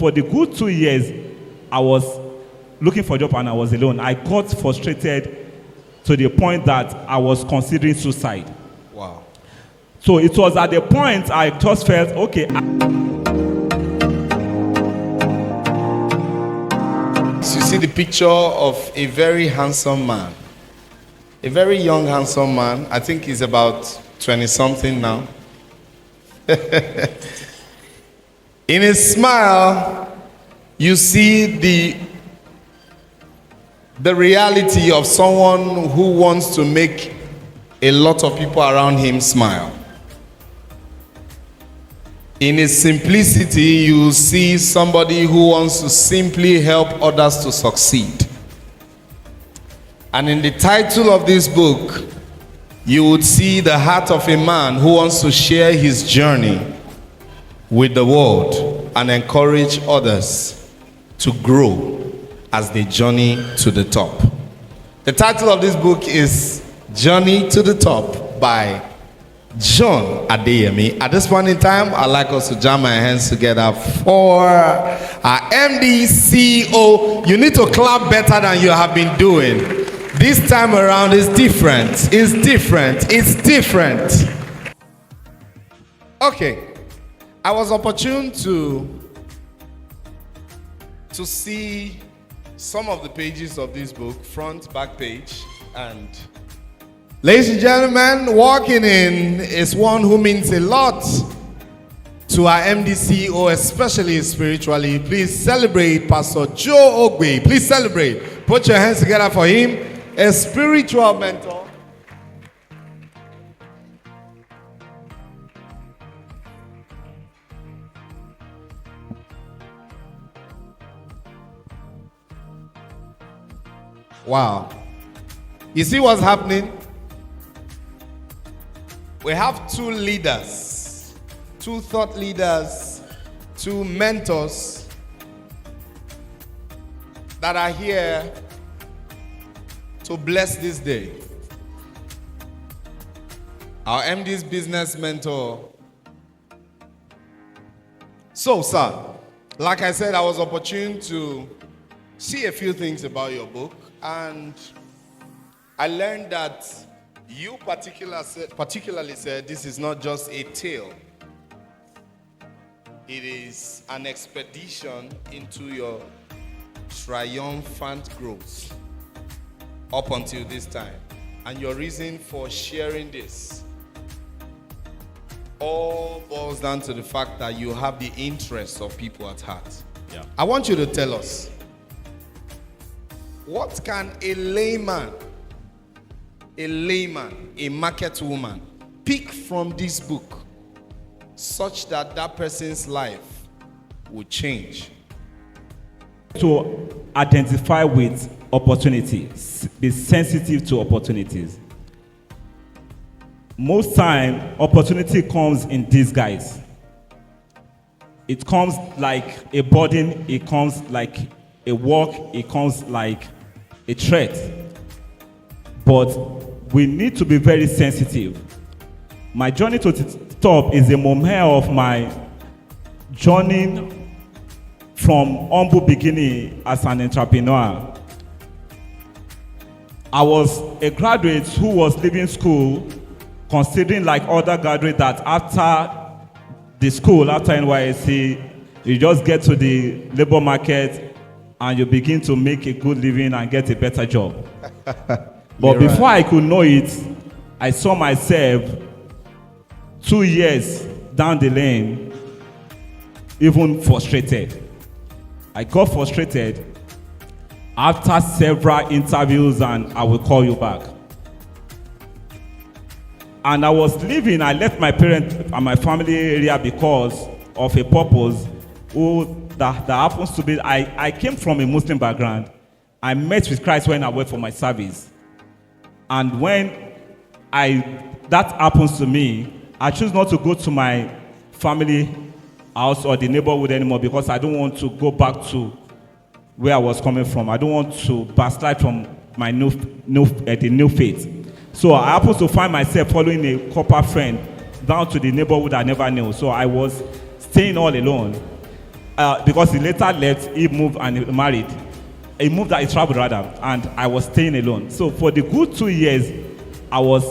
for the good 2 years, I was looking for a job and I was alone. I got frustrated to the point that I was considering suicide. Wow. So it was at the point I just felt, okay. So you see the picture of a very handsome man. A very young, handsome man. I think he's about 20-something now. In his smile, you see the reality of someone who wants to make a lot of people around him smile. In his simplicity, you see somebody who wants to simply help others to succeed. And in the title of this book, you would see the heart of a man who wants to share his journey with the world and encourage others to grow as they journey to the top. The title of this book is Journey to the Top by John Adeyemi. At this point in time, I'd like us to jam our hands together for our MD CEO. You need to clap better than you have been doing. This time around is different. It's different. It's different. Okay. I was opportune to see some of the pages of this book, front, back page, and ladies and gentlemen, walking in is one who means a lot to our MDCO, especially spiritually. Please celebrate Pastor Joe Ogbe. Please celebrate. Put your hands together for him, a spiritual mentor. Wow. You see what's happening? We have two leaders, two thought leaders, two mentors that are here to bless this day. Our MD's business mentor. So, sir, like I said, I was opportune to see a few things about your book. And I learned that you particularly said this is not just a tale. It is an expedition into your triumphant growth up until this time. And your reason for sharing this all boils down to the fact that you have the interests of people at heart. Yeah. I want you to tell us, what can a layman, a market woman, pick from this book such that that person's life will change? To identify with opportunities, be sensitive to opportunities. Most time, opportunity comes in disguise. It comes like a burden, it comes like a work, it comes like a threat. But we need to be very sensitive. My journey to the top is a moment of my journey from humble beginning as an entrepreneur. I was a graduate who was leaving school considering like other graduates that after the school, after NYSC, you just get to the labor market and you begin to make a good living and get a better job. But before I could know it, I saw myself 2 years down the lane, even frustrated. I got frustrated after several interviews and I will call you back. And I was leaving, I left my parents and my family area because of a purpose that happens to be, I came from a Muslim background. I met with Christ when I went for my service. And when that happens to me, I choose not to go to my family house or the neighborhood anymore because I don't want to go back to where I was coming from. I don't want to backslide from my the new faith. So I happened to find myself following a corporate friend down to the neighborhood I never knew. So I was staying all alone. because he later left, he moved and he married. He traveled rather, and I was staying alone. So for the good 2 years, I was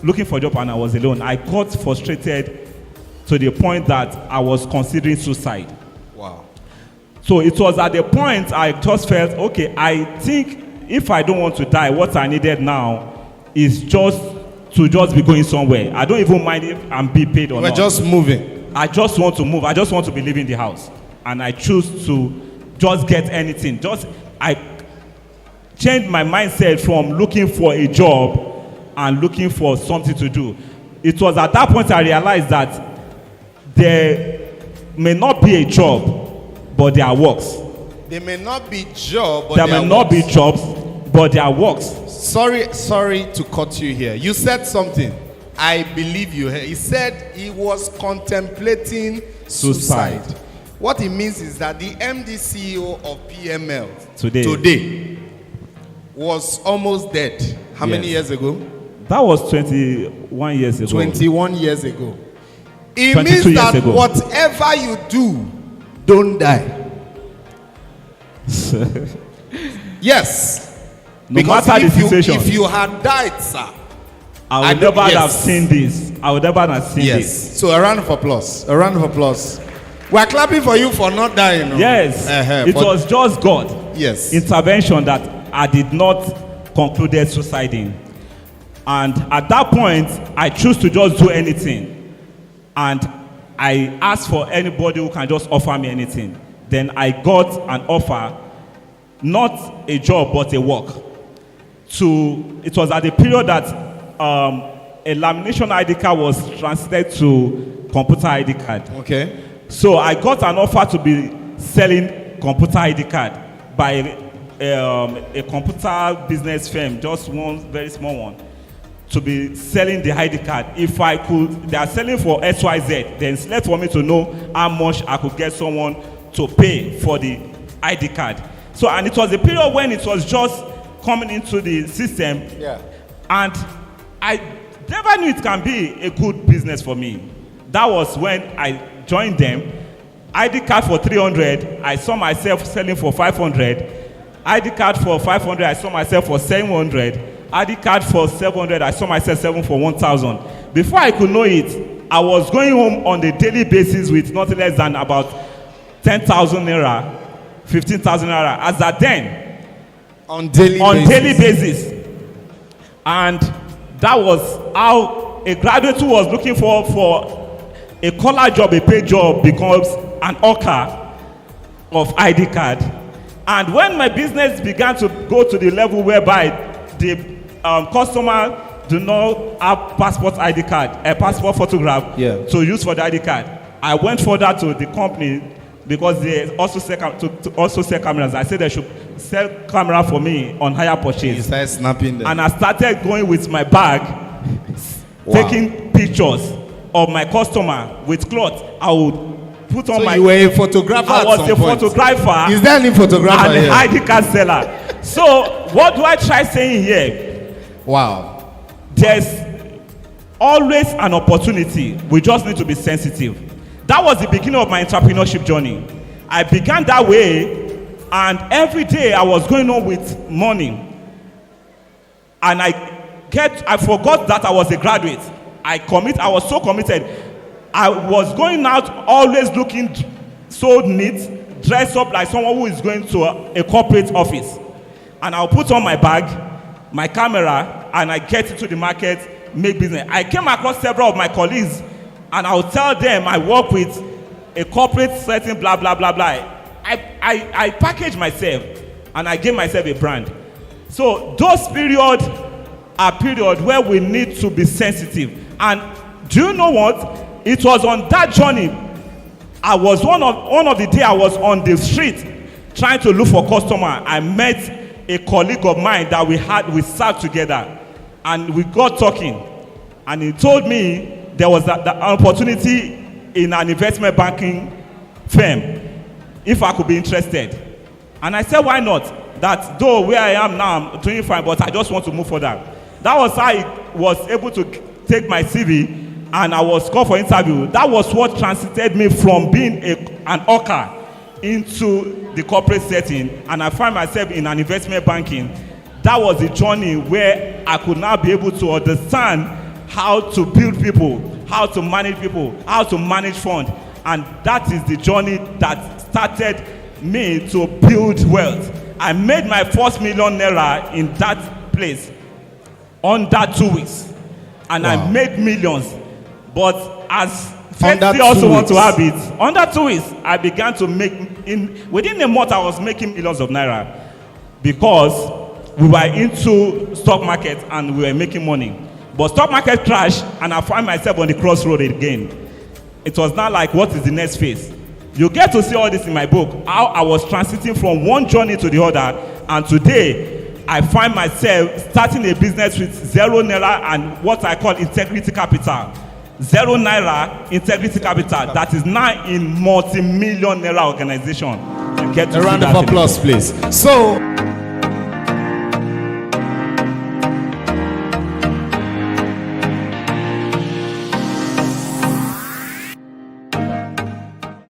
looking for a job and I was alone. I got frustrated to the point that I was considering suicide. Wow. So it was at the point I just felt, okay, I think if I don't want to die, what I needed now is just to be going somewhere. I don't even mind if I'm being paid or not. We're just moving. I just want to move. I just want to be leaving the house. And I choose to just get anything. I changed my mindset from looking for a job and looking for something to do. It was at that point I realized that there may not be a job, but there are works. There may not be job, but there may not be jobs, but there are works. Sorry to cut you here. You said something. I believe you. He said he was contemplating suicide. What it means is that the MD CEO of PML today was almost dead. How many years ago? That was 21 years ago. 21 years ago. It means that whatever you do, don't die. Yes. No matter the situation. If you had died, sir, I would never have seen this. I would never have seen this. So a round of applause. A round of applause. We're clapping for you for not dying. No? Yes. It was just God. Yes. Intervention that I did not concluded suiciding. And at that point, I chose to just do anything. And I asked for anybody who can just offer me anything. Then I got an offer, not a job, but a work. It was at the period that a lamination ID card was translated to computer ID card. Okay. So I got an offer to be selling computer ID card by a computer business firm, just one very small one, to be selling the ID card. If I could, they are selling for XYZ, then it's left for me to know how much I could get someone to pay for the ID card. So, and it was a period when it was just coming into the system. Yeah. And I never knew it can be a good business for me. That was when I joined them. ID card for 300, I saw myself selling for 500. ID card for 500, I saw myself for 700. ID card for 700, I saw myself selling for 1,000. Before I could know it, I was going home on a daily basis with nothing less than about 10,000 naira, 15,000 naira. As at then, on daily basis. And that was how a graduate who was looking for a collar job, a paid job, becomes an hawker of ID card. And when my business began to go to the level whereby the customer do not have passport ID card, a passport photograph to use for the ID card, I went further to the company because they also sell cameras. I said they should sell camera for me on hire purchase. You started snapping them. And I started going with my bag, taking pictures of my customer with cloth. I would put on so you were a photographer. I was a photographer. Is there any photographer and an ID card seller. So what do I try saying here? Wow. There's always an opportunity. We just need to be sensitive. That was the beginning of my entrepreneurship journey. I began that way, and every day I was going on with money. And I forgot that I was a graduate. I was so committed. I was going out always looking so neat, dressed up like someone who is going to a corporate office. And I'll put on my bag, my camera, and I get into the market, make business. I came across several of my colleagues, and I'll tell them I work with a corporate setting, blah, blah, blah, blah. I package myself, and I give myself a brand. So those periods are periods where we need to be sensitive. And do you know what? It was on that journey, I was one of the day I was on the street trying to look for customer. I met a colleague of mine that we sat together, and we got talking, and he told me there was an opportunity in an investment banking firm if I could be interested. And I said, why not? That though where I am now, I'm doing fine, but I just want to move further. That was how I was able to take my CV, and I was called for interview. That was what transited me from being an hawker into the corporate setting and I find myself in an investment banking, that was the journey where I could now be able to understand how to build people, how to manage people, how to manage funds. And that is the journey that started me to build wealth. I made my first $1 million in that place under 2 weeks. And Wow. I made millions. But as Under Fetsi also 2 want to weeks. have it, under 2 weeks, I began to make, within a month I was making millions of naira because we were into stock market and we were making money. But stock market crashed and I found myself on the crossroad again. It was not like, what is the next phase? You get to see all this in my book, how I was transiting from one journey to the other, and today I find myself starting a business with 0 naira and what I call integrity capital. 0 naira integrity capital that is now in multi-millionaire organization. You get to A see round that of in the book. applause, please. So,